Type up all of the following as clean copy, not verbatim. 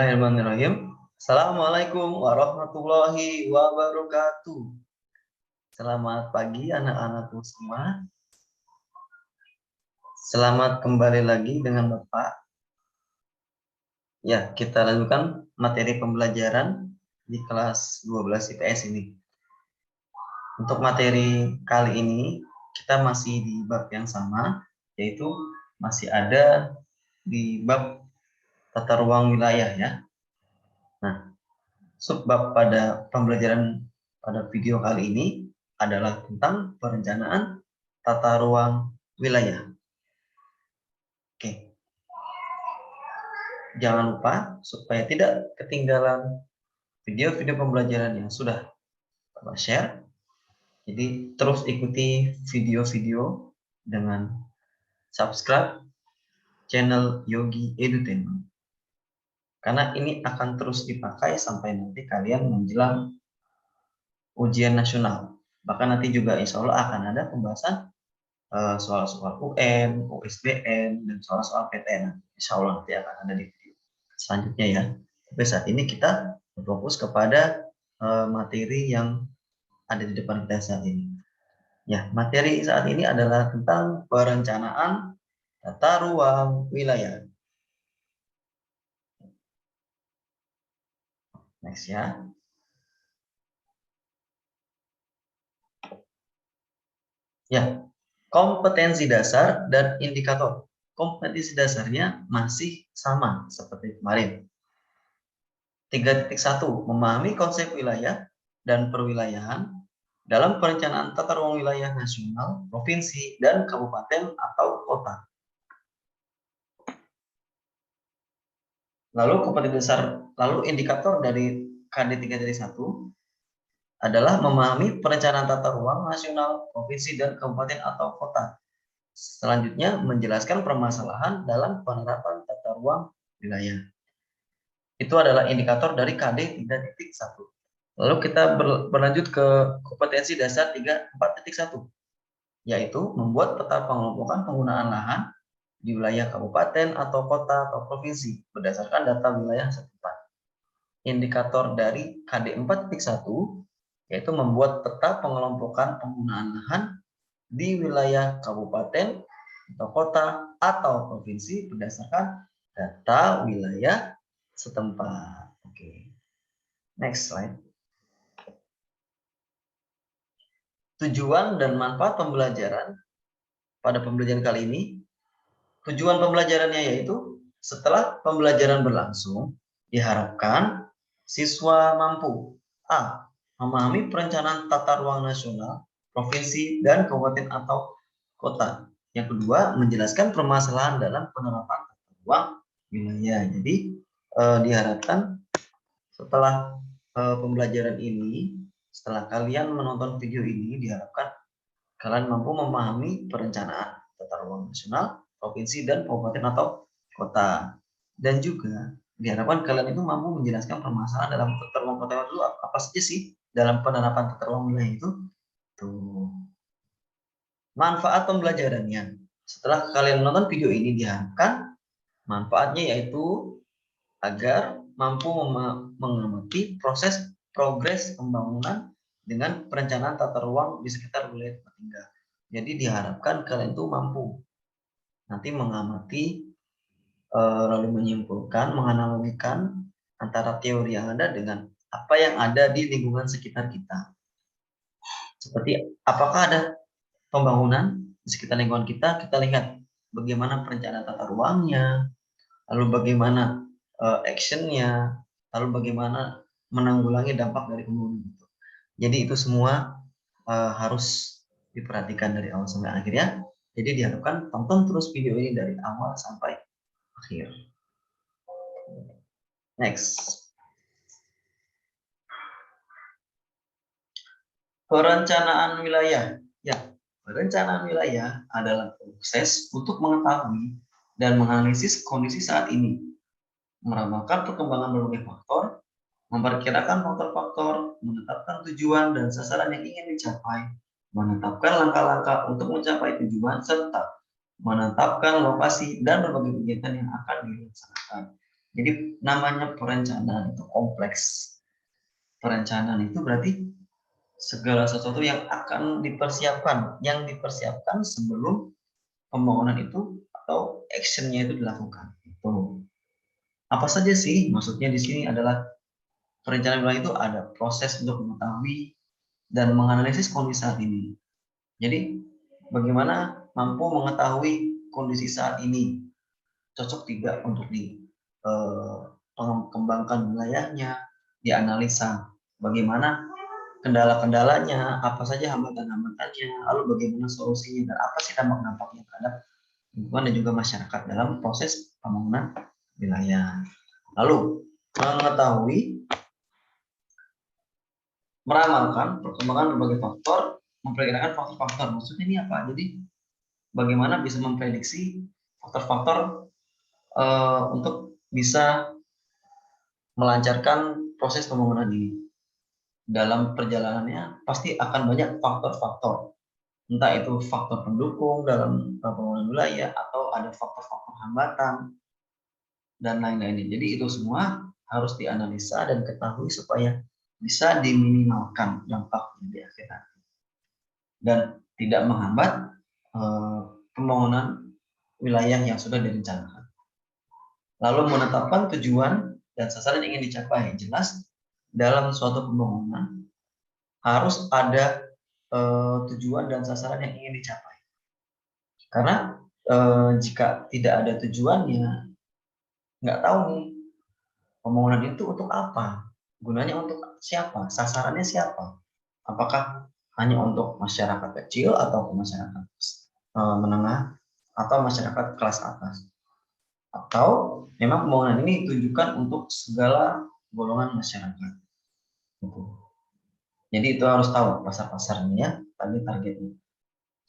Bismillahirrahmanirrahim. Assalamualaikum warahmatullahi wabarakatuh. Selamat pagi anak-anakku semua. Selamat kembali lagi dengan Bapak. Ya, kita lanjutkan materi pembelajaran di kelas 12 IPS ini. Untuk materi kali ini, kita masih di bab yang sama, yaitu masih ada di bab tata ruang wilayah ya. Nah, subbab pada pembelajaran pada video kali ini adalah tentang perencanaan tata ruang wilayah. Oke. Jangan lupa supaya tidak ketinggalan video-video pembelajaran yang sudah Bapak share. Jadi terus ikuti video-video dengan subscribe channel Yogi Edutainment. Karena ini akan terus dipakai sampai nanti kalian menjelang ujian nasional. Bahkan nanti juga insya Allah akan ada pembahasan soal-soal UN, USBN, dan soal-soal PTN. Insya Allah nanti akan ada di video selanjutnya ya. Tapi saat ini kita fokus kepada materi yang ada di depan kita saat ini. Ya, materi saat ini adalah tentang perencanaan tata ruang wilayah. Next ya. Ya, kompetensi dasar dan indikator. Kompetensi dasarnya masih sama seperti kemarin. 3.1 memahami konsep wilayah dan perwilayahan dalam perencanaan tata ruang wilayah nasional, provinsi, dan kabupaten atau kota. Lalu kompetensi dasar, lalu indikator dari KD 3.1 adalah memahami perencanaan tata ruang nasional, provinsi, dan kabupaten atau kota. Selanjutnya menjelaskan permasalahan dalam penerapan tata ruang wilayah. Itu adalah indikator dari KD 3.1. Lalu kita berlanjut ke kompetensi dasar 4.1, yaitu membuat peta pengelompokan penggunaan lahan di wilayah kabupaten atau kota atau provinsi berdasarkan data wilayah setempat. Indikator dari KD 4.1 yaitu membuat peta pengelompokan penggunaan lahan di wilayah kabupaten atau kota atau provinsi berdasarkan data wilayah setempat. Oke. Next slide. Tujuan dan manfaat pembelajaran pada pembelajaran kali ini. Tujuan pembelajarannya yaitu setelah pembelajaran berlangsung, diharapkan siswa mampu A. Memahami perencanaan tata ruang nasional, provinsi, dan kabupaten atau kota. Yang kedua, menjelaskan permasalahan dalam penerapan tata ruang wilayah. Jadi, diharapkan setelah pembelajaran ini, setelah kalian menonton video ini, diharapkan kalian mampu memahami perencanaan tata ruang nasional, provinsi, dan kabupaten atau kota. Dan juga diharapkan kalian itu mampu menjelaskan permasalahan dalam tata ruang kota itu apa saja sih dalam penerapan tata ruang wilayah itu. Tuh. Manfaat pembelajarannya. Setelah kalian menonton video ini, diharapkan manfaatnya yaitu agar mampu mengamati proses progres pembangunan dengan perencanaan tata ruang di sekitar wilayah tempat tinggal. Jadi diharapkan kalian itu mampu nanti mengamati lalu menyimpulkan, menganalogikan antara teori yang ada dengan apa yang ada di lingkungan sekitar kita. Seperti apakah ada pembangunan di sekitar lingkungan kita lihat bagaimana perencanaan tata ruangnya, lalu bagaimana actionnya, lalu bagaimana menanggulangi dampak dari pembangunan itu. Jadi itu semua harus diperhatikan dari awal sampai akhir ya. Jadi diharapkan tonton terus video ini dari awal sampai akhir. Next. Perencanaan wilayah. Ya, perencanaan wilayah adalah proses untuk mengetahui dan menganalisis kondisi saat ini, meramalkan perkembangan berbagai faktor, memperkirakan faktor-faktor, menetapkan tujuan dan sasaran yang ingin dicapai, menetapkan langkah-langkah untuk mencapai tujuan, serta menetapkan lokasi dan berbagai kegiatan yang akan dilaksanakan. Jadi namanya perencanaan itu kompleks. Perencanaan itu berarti segala sesuatu yang akan dipersiapkan sebelum pembangunan itu atau actionnya itu dilakukan. Itu apa saja sih? Maksudnya di sini adalah perencanaan wilayah itu ada proses untuk mengetahui dan menganalisis kondisi saat ini. Jadi bagaimana mampu mengetahui kondisi saat ini cocok tidak untuk dikembangkan wilayahnya, dianalisa bagaimana kendala-kendalanya, apa saja hambatan-hambatannya, lalu bagaimana solusinya, dan apa sih dampak-dampaknya terhadap lingkungan dan juga masyarakat dalam proses pembangunan wilayah. Lalu mengetahui, meramalkan perkembangan berbagai faktor, memperkirakan faktor-faktor. Maksudnya ini apa? Jadi bagaimana bisa memprediksi faktor-faktor untuk bisa melancarkan proses pembangunan ini. Dalam perjalanannya pasti akan banyak faktor-faktor, entah itu faktor pendukung dalam pembangunan wilayah atau ada faktor-faktor hambatan dan lain-lainnya. Jadi itu semua harus dianalisa dan ketahui supaya bisa diminimalkan dampaknya di akhir nanti dan tidak menghambat pembangunan wilayah yang sudah direncanakan. Lalu menetapkan tujuan dan sasaran yang ingin dicapai. Jelas dalam suatu pembangunan harus ada tujuan dan sasaran yang ingin dicapai. Karena jika tidak ada tujuannya, nggak tahu nih pembangunan itu untuk apa, gunanya untuk siapa, sasarannya siapa. Apakah hanya untuk masyarakat kecil atau masyarakat menengah atau masyarakat kelas atas, atau memang pembangunan ini ditujukan untuk segala golongan masyarakat. Gitu. Jadi itu harus tahu pasar-pasarnya ya, targetnya.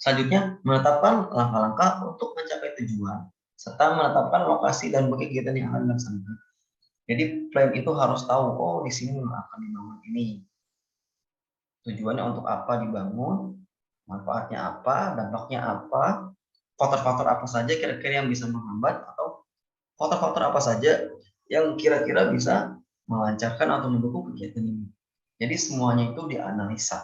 Selanjutnya, menetapkan langkah-langkah untuk mencapai tujuan, serta menetapkan lokasi dan kegiatan yang akan dilaksanakan. Jadi plan itu harus tahu, oh di sini akan dibangun ini. Tujuannya untuk apa dibangun, manfaatnya apa, dampaknya apa, faktor-faktor apa saja kira-kira yang bisa menghambat, atau faktor-faktor apa saja yang kira-kira bisa melancarkan atau mendukung kegiatan ini. Jadi semuanya itu dianalisa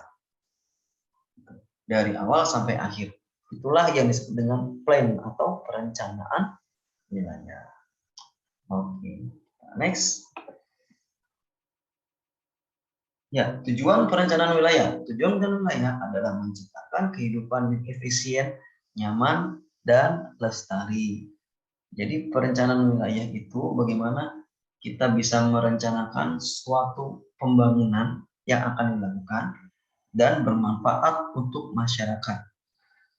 dari awal sampai akhir. Itulah yang disebut dengan plan atau perencanaan wilayah. Oke, next. Ya, tujuan perencanaan wilayah. Tujuan perencanaan wilayah adalah menciptakan kehidupan yang efisien, nyaman, dan lestari. Jadi perencanaan wilayah itu bagaimana kita bisa merencanakan suatu pembangunan yang akan dilakukan dan bermanfaat untuk masyarakat.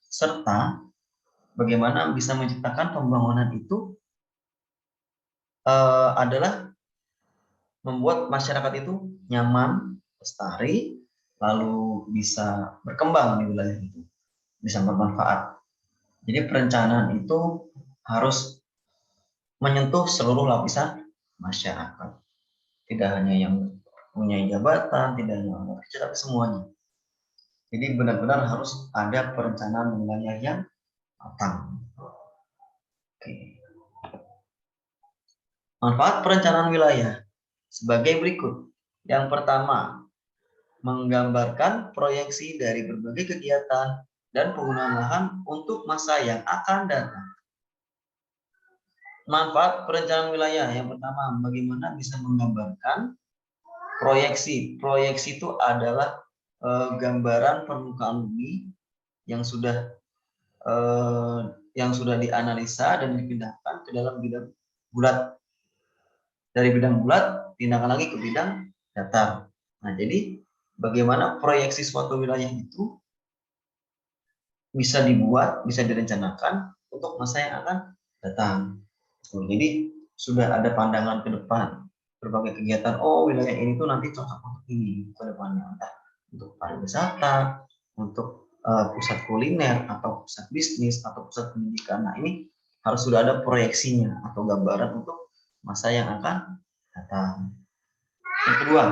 Serta bagaimana bisa menciptakan pembangunan itu adalah membuat masyarakat itu nyaman, lestari, lalu bisa berkembang di wilayah itu, bisa bermanfaat. Jadi perencanaan itu harus menyentuh seluruh lapisan masyarakat. Tidak hanya yang punya jabatan, tidak hanya orang kecil, tapi semuanya. Jadi benar-benar harus ada perencanaan wilayah yang matang. Oke. Manfaat perencanaan wilayah sebagai berikut. Yang pertama, menggambarkan proyeksi dari berbagai kegiatan dan penggunaan lahan untuk masa yang akan datang. Manfaat perencanaan wilayah yang pertama, bagaimana bisa menggambarkan proyeksi. Proyeksi itu adalah gambaran permukaan bumi yang sudah dianalisa dan dipindahkan ke dalam bidang bulat. Dari bidang bulat pindahkan lagi ke bidang datar. Nah, jadi bagaimana proyeksi suatu wilayah itu bisa dibuat, bisa direncanakan untuk masa yang akan datang. Jadi sudah ada pandangan ke depan, berbagai kegiatan. Oh, wilayah ini tuh nanti cocok untuk ini ke depannya, entah untuk pariwisata, untuk pusat kuliner atau pusat bisnis atau pusat pendidikan. Nah, ini harus sudah ada proyeksinya atau gambaran untuk masa yang akan datang. Yang kedua,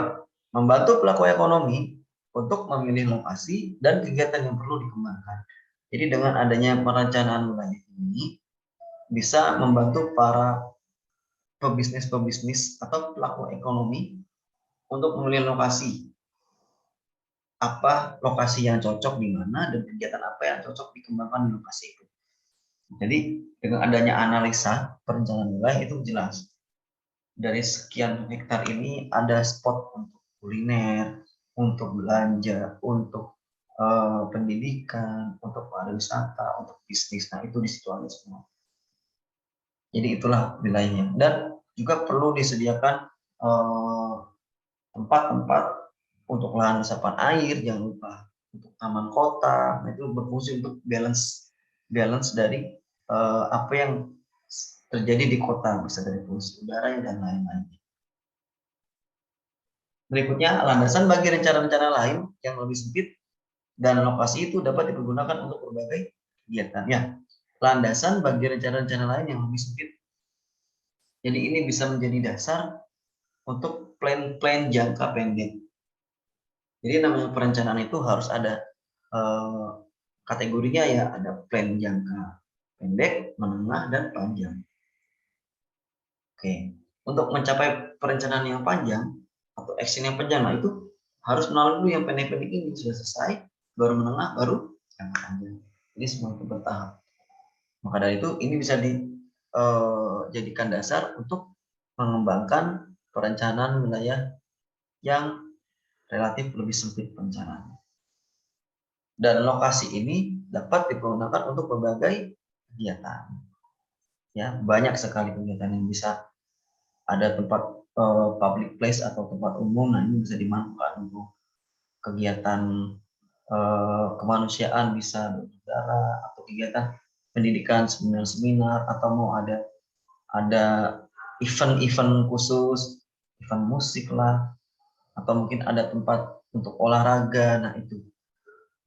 membantu pelaku ekonomi untuk memilih lokasi dan kegiatan yang perlu dikembangkan. Jadi dengan adanya perencanaan wilayah ini bisa membantu para pebisnis atau pelaku ekonomi untuk memilih lokasi, apa lokasi yang cocok di mana dan kegiatan apa yang cocok dikembangkan di lokasi itu. Jadi dengan adanya analisa perencanaan wilayah itu jelas dari sekian hektar ini ada spot untuk kuliner, untuk belanja, untuk pendidikan, untuk pariwisata, untuk bisnis. Nah itu di situ ada semua. Jadi itulah wilayahnya. Dan juga perlu disediakan tempat-tempat untuk lahan resapan air, jangan lupa untuk taman kota. Nah, itu berfungsi untuk balance dari apa yang terjadi di kota, bisa dari polusi udara dan lain-lain. Berikutnya, landasan bagi rencana-rencana lain yang lebih sempit dan lokasi itu dapat dipergunakan untuk berbagai kegiatan. Ya, landasan bagi rencana-rencana lain yang lebih sempit. Jadi ini bisa menjadi dasar untuk plan-plan jangka pendek. Jadi namanya perencanaan itu harus ada kategorinya ya, ada plan jangka pendek, menengah, dan panjang. Oke, untuk mencapai perencanaan yang panjang atau action yang panjang, nah itu harus melalui dulu yang pendek-pendek ini sudah selesai, baru menengah, baru yang panjang. Ini semua itu bertahap. Maka dari itu ini bisa dijadikan dasar untuk mengembangkan perencanaan wilayah yang relatif lebih sempit perencanaannya. Dan lokasi ini dapat digunakan untuk berbagai kegiatan. Ya, banyak sekali kegiatan yang bisa ada tempat public place atau tempat umum, nah ini bisa dimanfaatkan untuk kegiatan kemanusiaan, bisa berbicara atau kegiatan pendidikan, seminar-seminar, atau mau ada event-event khusus, event musik lah, atau mungkin ada tempat untuk olahraga. Nah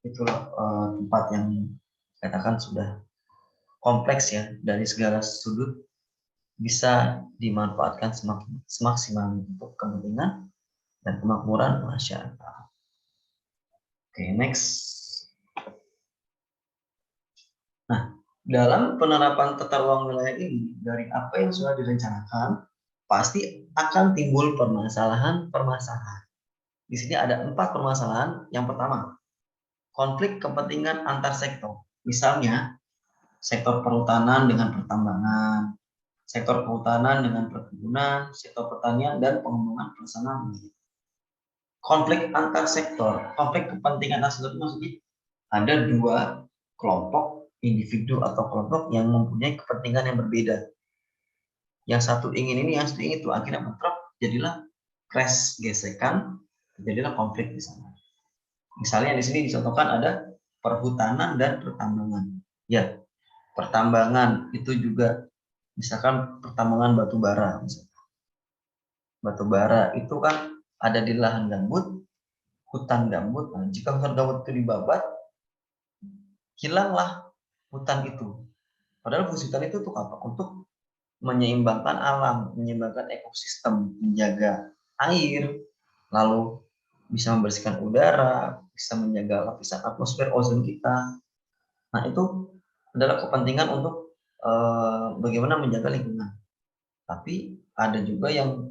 itulah tempat yang katakan sudah kompleks ya, dari segala sudut bisa dimanfaatkan semaksimal untuk kepentingan dan kemakmuran masyarakat. Oke, next. Nah, dalam penerapan tata ruang wilayah ini, dari apa yang sudah direncanakan, pasti akan timbul permasalahan-permasalahan. Di sini ada 4 permasalahan. Yang pertama, konflik kepentingan antar sektor. Misalnya, sektor perhutanan dengan pertambangan, sektor kehutanan dengan perkebunan, sektor pertanian, dan pengembangan pelaksanaan. Konflik antar sektor, konflik kepentingan antar sektor itu maksudnya ada 2 kelompok individu atau kelompok yang mempunyai kepentingan yang berbeda. Yang satu ingin ini, yang satu ingin itu, akhirnya bentrok, jadilah crash, gesekan, jadilah konflik di sana. Misalnya di sini dicontohkan ada perhutanan dan pertambangan. Ya, pertambangan itu juga misalkan pertambangan batu bara. Batu bara itu kan ada di lahan gambut, hutan gambut. Nah, jika hutan gambut itu dibabat, hilanglah hutan itu. Padahal fungsi hutan itu untuk apa? Untuk menyeimbangkan alam, menyeimbangkan ekosistem, menjaga air, lalu bisa membersihkan udara, bisa menjaga lapisan atmosfer ozon kita. Nah, itu adalah kepentingan untuk bagaimana menjaga lingkungan. Tapi ada juga yang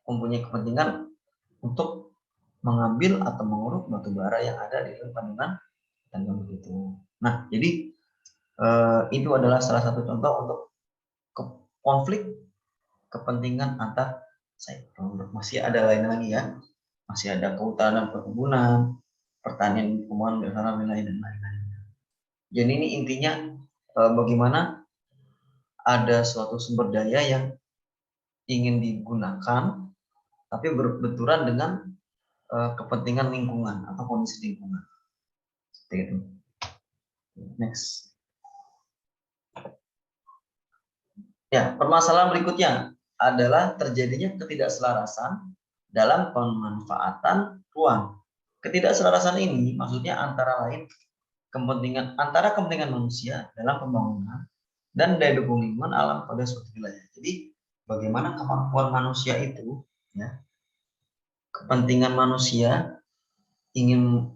mempunyai kepentingan untuk mengambil atau menguruk batu bara yang ada di kandungan dan itu. Nah, jadi itu adalah salah satu contoh untuk konflik kepentingan antar sektor. Masih ada lain lagi ya, masih ada kehutanan, perkebunan, pertanian, lingkungan, berdasarkan wilayah dan lain-lain. Jadi ini intinya bagaimana ada suatu sumber daya yang ingin digunakan, tapi berbenturan dengan kepentingan lingkungan atau kondisi lingkungan. Seperti itu. Next. Ya, permasalahan berikutnya adalah terjadinya ketidakselarasan dalam pemanfaatan ruang. Ketidakselarasan ini maksudnya antara lain kepentingan manusia dalam pembangunan dan daya dukung lingkungan alam pada suatu wilayah. Jadi bagaimana kemampuan manusia itu, ya, kepentingan manusia ingin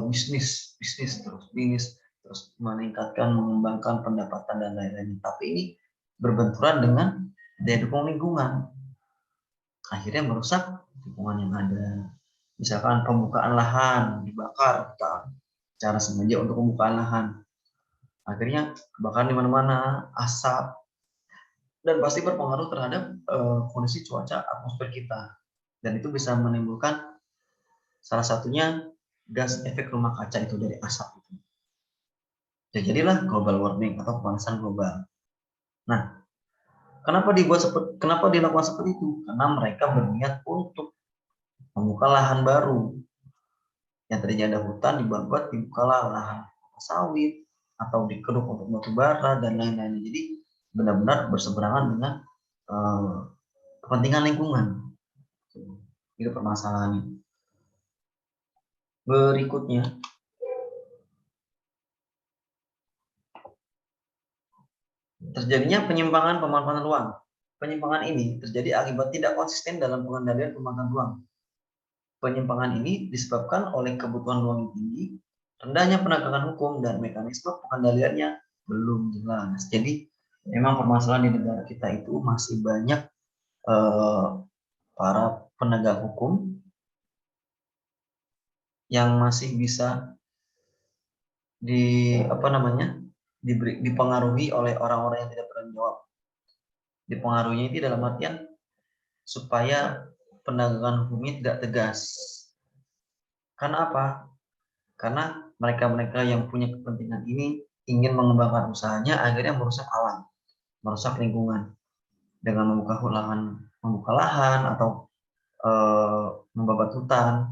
bisnis terus meningkatkan, mengembangkan pendapatan dan lain-lain. Tapi ini berbenturan dengan daya dukung lingkungan, akhirnya merusak lingkungan yang ada. Misalkan pembukaan lahan dibakar, cara sengaja untuk pembukaan lahan, akhirnya kebakaran di mana-mana, asap, dan pasti berpengaruh terhadap kondisi cuaca atmosfer kita, dan itu bisa menimbulkan salah satunya gas efek rumah kaca itu dari asap itu. Ya, jadilah global warming atau pemanasan global. Nah, kenapa dilakukan seperti itu? Karena mereka berniat untuk membuka lahan baru. Yang tadinya ada hutan dibuat dibukalah lahan sawit atau dikeruk untuk batu bara dan lain-lain. Jadi benar-benar berseberangan dengan kepentingan lingkungan. Itu permasalahannya. Berikutnya, terjadinya penyimpangan pemanfaatan ruang. Penyimpangan ini terjadi akibat tidak konsisten dalam pengendalian pemanfaatan ruang. Penyimpangan ini disebabkan oleh kebutuhan ruang yang tinggi, rendahnya penegakan hukum, dan mekanisme pengendaliannya belum jelas. Jadi, memang permasalahan di negara kita itu masih banyak para penegak hukum yang masih bisa dipengaruhi oleh orang-orang yang tidak bertanggung jawab. Dipengaruhinya itu dalam artian supaya penegakan hukumnya tidak tegas. Karena apa? Karena mereka-mereka yang punya kepentingan ini ingin mengembangkan usahanya, akhirnya merusak alam, merusak lingkungan dengan membuka lahan atau membabat hutan,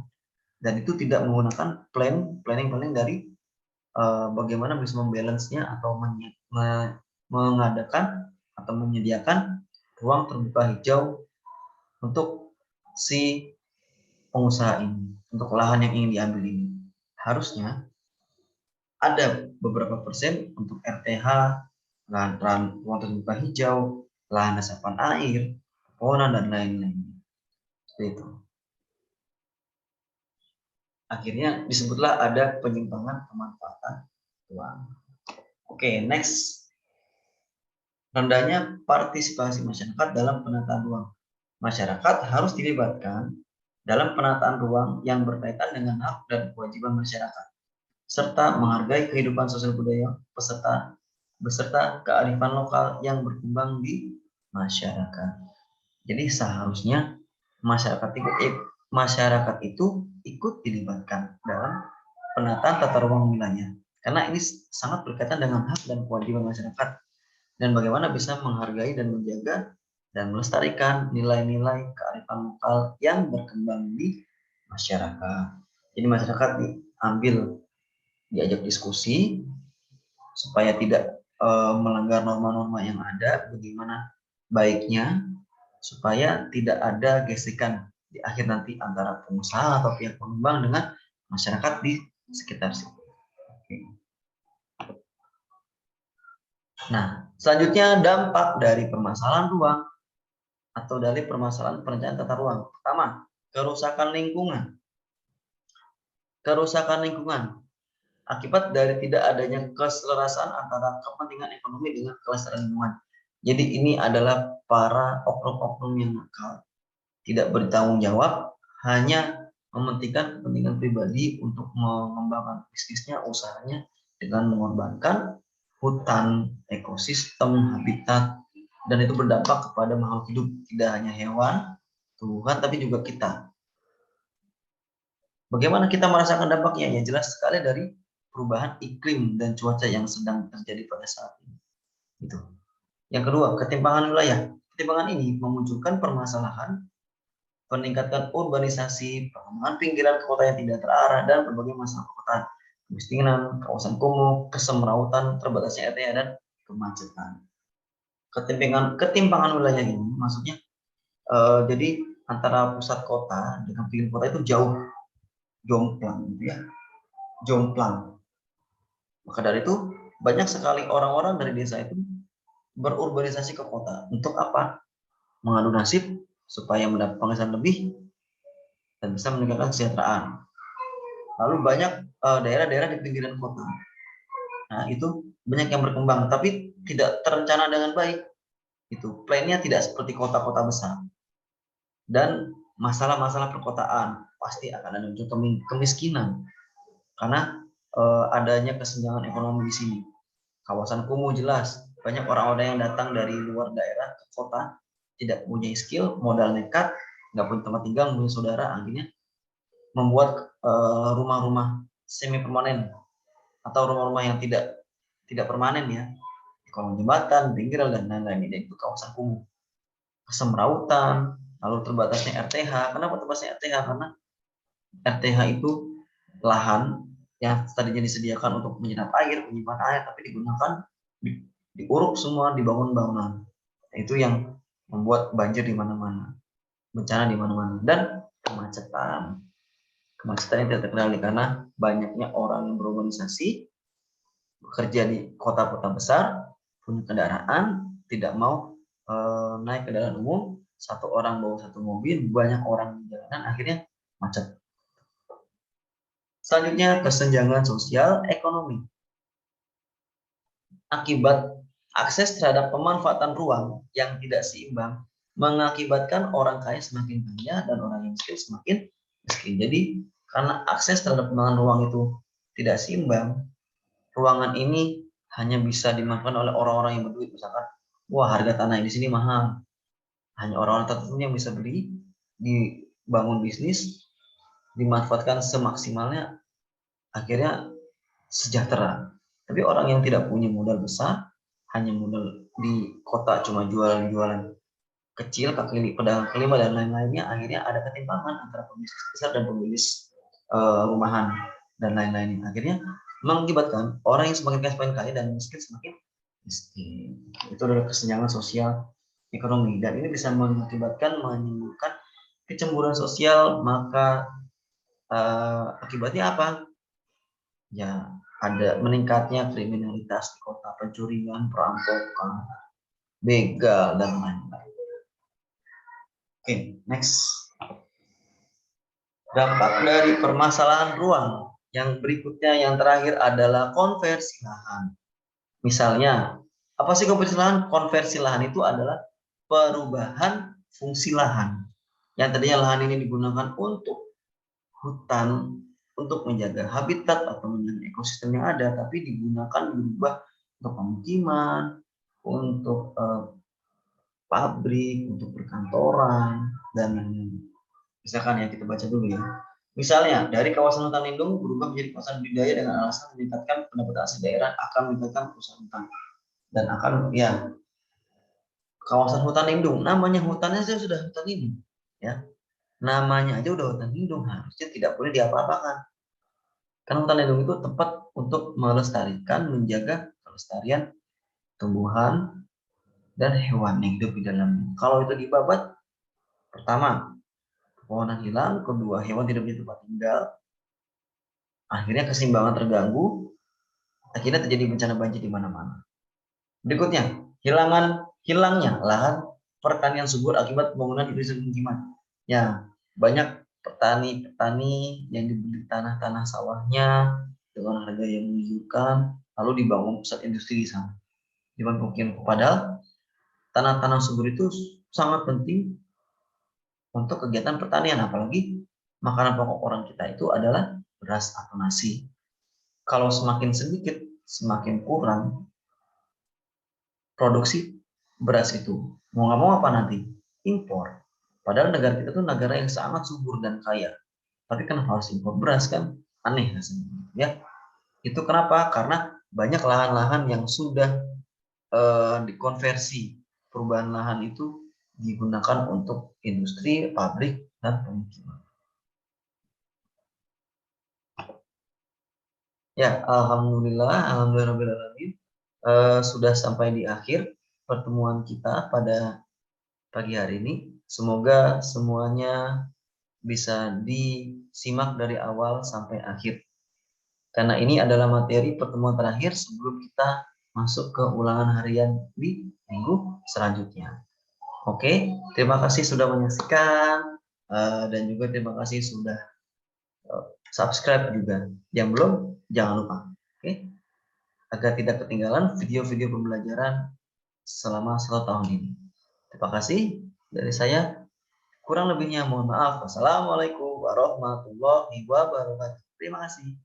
dan itu tidak menggunakan planning dari bagaimana bisa membalance-nya atau mengadakan atau menyediakan ruang terbuka hijau untuk si pengusaha ini, untuk lahan yang ingin diambil ini. Harusnya ada beberapa persen untuk RTH, lahan ruang terbuka hijau, lahan resapan air, pepohonan, dan lain-lain. Seperti itu. Akhirnya disebutlah ada penyimpangan pemanfaatan ruang. Oke, next. Rendahnya partisipasi masyarakat dalam penataan ruang. Masyarakat harus dilibatkan dalam penataan ruang yang berkaitan dengan hak dan kewajiban masyarakat, serta menghargai kehidupan sosial budaya beserta kearifan lokal yang berkembang di masyarakat. Jadi seharusnya masyarakat itu ikut dilibatkan dalam penataan tata ruang wilayah, karena ini sangat berkaitan dengan hak dan kewajiban masyarakat, dan bagaimana bisa menghargai dan menjaga dan melestarikan nilai-nilai kearifan lokal yang berkembang di masyarakat. Jadi masyarakat diajak diskusi supaya tidak melanggar norma-norma yang ada, bagaimana baiknya supaya tidak ada gesekan di akhir nanti antara pengusaha atau pihak pengembang dengan masyarakat di sekitar situ. Nah, selanjutnya dampak dari permasalahan ruang atau dari permasalahan perencanaan tata ruang. Pertama, kerusakan lingkungan. Kerusakan lingkungan akibat dari tidak adanya keselarasan antara kepentingan ekonomi dengan kelestarian lingkungan. Jadi ini adalah para oknum-oknum yang nakal, tidak bertanggung jawab, hanya mementingkan kepentingan pribadi untuk mengembangkan bisnisnya, usahanya, dengan mengorbankan hutan, ekosistem, habitat, dan itu berdampak kepada makhluk hidup, tidak hanya hewan, tumbuhan, tapi juga kita. Bagaimana kita merasakan dampaknya? Ya jelas sekali dari perubahan iklim dan cuaca yang sedang terjadi pada saat ini. Itu. Yang kedua, ketimpangan wilayah. Ketimpangan ini memunculkan permasalahan peningkatan urbanisasi, pengembangan pinggiran kota yang tidak terarah, dan berbagai masalah kota, kemiskinan, kawasan kumuh, kesemrautan, terbatasnya RT dan kemacetan. Ketimpangan wilayah ini maksudnya jadi antara pusat kota dengan pinggir kota itu jauh, jomplang gitu ya, jomplang. Maka dari itu banyak sekali orang-orang dari desa itu berurbanisasi ke kota. Untuk apa? Mengadu nasib supaya mendapat penghasilan lebih dan bisa meningkatkan kesejahteraan. Lalu banyak daerah-daerah di pinggiran kota. Nah, itu banyak yang berkembang tapi tidak terencana dengan baik. Itu plannya tidak seperti kota-kota besar. Dan masalah-masalah perkotaan pasti akan ada muncul kemiskinan karena adanya kesenjangan ekonomi di sini. Kawasan kumuh jelas, banyak orang-orang yang datang dari luar daerah ke kota, tidak punya skill, modal nekat, nggak punya tempat tinggal, punya saudara, akhirnya membuat rumah-rumah semi permanen atau rumah-rumah yang tidak permanen ya, di kolong jembatan, pinggir dan lain-lain. Itu kawasan kumuh, kesemrautan, lalu terbatasnya RTH. Kenapa terbatasnya RTH? Karena RTH itu lahan yang tadinya disediakan untuk menyerap air, menyimpan air, tapi digunakan diuruk semua, dibangun bangunan. Itu yang membuat banjir di mana-mana, bencana di mana-mana, dan kemacetan. Kemacetan yang tidak terkendali karena banyaknya orang yang berorganisasi, bekerja di kota-kota besar, punya kendaraan, tidak mau naik kendaraan umum, satu orang bawa satu mobil, banyak orang di jalanan, akhirnya macet. Selanjutnya, kesenjangan sosial ekonomi. Akibat akses terhadap pemanfaatan ruang yang tidak seimbang mengakibatkan orang kaya semakin kaya dan orang yang miskin semakin miskin. Jadi karena akses terhadap pemanfaatan ruang itu tidak seimbang, ruangan ini hanya bisa dimanfaatkan oleh orang-orang yang berduit. Misalkan, wah harga tanah di sini mahal, hanya orang-orang tertentu yang bisa beli, dibangun bisnis, dimanfaatkan semaksimalnya, akhirnya sejahtera. Tapi orang yang tidak punya modal besar, hanya modal di kota cuma jualan-jualan kecil, pedagang kelima dan lain-lainnya, akhirnya ada ketimpangan antara pembisnis besar dan pembisnis rumahan dan lain-lainnya. Akhirnya mengakibatkan orang yang semakin kaya semakin kaya dan miskin semakin miskin. Itu adalah kesenjangan sosial ekonomi, dan ini bisa mengakibatkan menimbulkan kecemburuan sosial. Maka akibatnya apa? Ya, ada meningkatnya kriminalitas di kota, pencurian, perampokan, begal, dan lain-lain. Oke, next. Dampak dari permasalahan ruang. Yang berikutnya, yang terakhir adalah konversi lahan. Misalnya, apa sih konversi lahan? Konversi lahan itu adalah perubahan fungsi lahan. Yang tadinya lahan ini digunakan untuk hutan, untuk menjaga habitat atau menjaga ekosistem yang ada, tapi digunakan berubah untuk pemukiman, untuk pabrik, untuk perkantoran, dan lain-lain. Misalkan ya, kita baca dulu ya. Misalnya, dari kawasan hutan lindung berubah menjadi kawasan budidaya dengan alasan meningkatkan pendapatan asli daerah, akan meningkatkan perusahaan hutan, dan akan ya, kawasan hutan lindung, namanya hutannya saja sudah hutan lindung ya, namanya aja udah hutan lindung, harusnya tidak boleh diapa-apakan. Karena hutan lindung itu tempat untuk melestarikan, menjaga kelestarian tumbuhan dan hewan yang hidup di dalamnya. Kalau itu dibabat, pertama, pepohonan hilang, kedua, hewan tidak punya tempat tinggal, akhirnya keseimbangan terganggu, akhirnya terjadi bencana banjir di mana-mana. Berikutnya, hilangnya lahan pertanian subur akibat pembangunan industri pemukiman. Ya, banyak petani yang dibeli tanah-tanah sawahnya dengan harga yang menggiurkan, lalu dibangun pusat industri di sana, di pemukiman. Padahal tanah-tanah subur itu sangat penting untuk kegiatan pertanian, apalagi makanan pokok orang kita itu adalah beras atau nasi. Kalau semakin sedikit, semakin kurang produksi beras itu, mau nggak mau apa nanti? Impor. Padahal negara kita tuh negara yang sangat subur dan kaya. Tapi kenapa harus impor beras kan? Aneh rasanya. Ya, itu kenapa? Karena banyak lahan-lahan yang sudah dikonversi. Perubahan lahan itu digunakan untuk industri, pabrik, dan pemukiman. Ya, alhamdulillah, sudah sampai di akhir pertemuan kita pada pagi hari ini. Semoga semuanya bisa disimak dari awal sampai akhir. Karena ini adalah materi pertemuan terakhir sebelum kita masuk ke ulangan harian di minggu selanjutnya. Oke, terima kasih sudah menyaksikan dan juga terima kasih sudah subscribe juga. Yang belum, jangan lupa. Oke, agar tidak ketinggalan video-video pembelajaran selama 1 tahun ini. Terima kasih dari saya. Kurang lebihnya mohon maaf. Wassalamualaikum warahmatullahi wabarakatuh. Terima kasih.